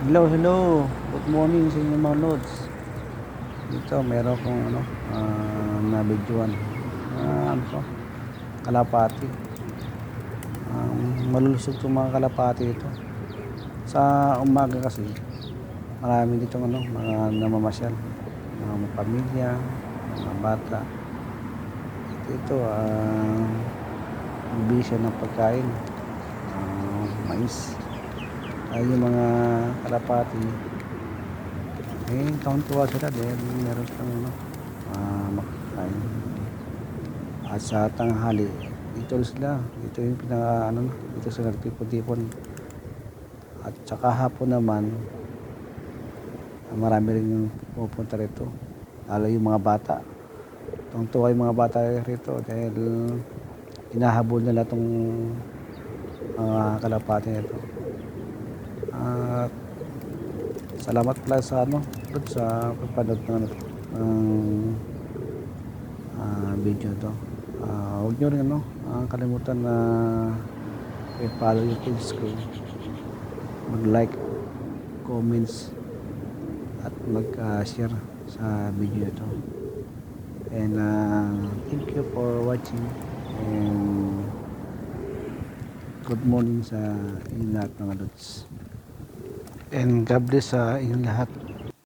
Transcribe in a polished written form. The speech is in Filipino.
Hello, hello. Good morning sa inyo mga lods. Dito meron kong na videoan. Ano to? Kalapati. Malulusog itong mga kalapati ito. Sa umaga kasi, marami dito mga namamasyal. Mga pamilya, mga bata. Ito, bisya ng pagkain. Mais. Ay yung mga kalapati, tuwang-tuwa sila dahil meron silang makakain. At sa tanghali, dito sila, dito yung dito sila nagtipon-tipon. At saka hapon naman, marami rin yung pupunta rito. Lalo yung mga bata. Tuwang-tuwa yung mga bata rito dahil hinahabol nila itong kalapati nito. At salamat pala sa sa pagpanood ng video to. Huwag nyo rin kalimutan na i-follow yung page ko, mag-like, comments at mag-share sa video ito. And thank you for watching, and good morning sa inyong lahat mga lods, and God bless sa inyong lahat.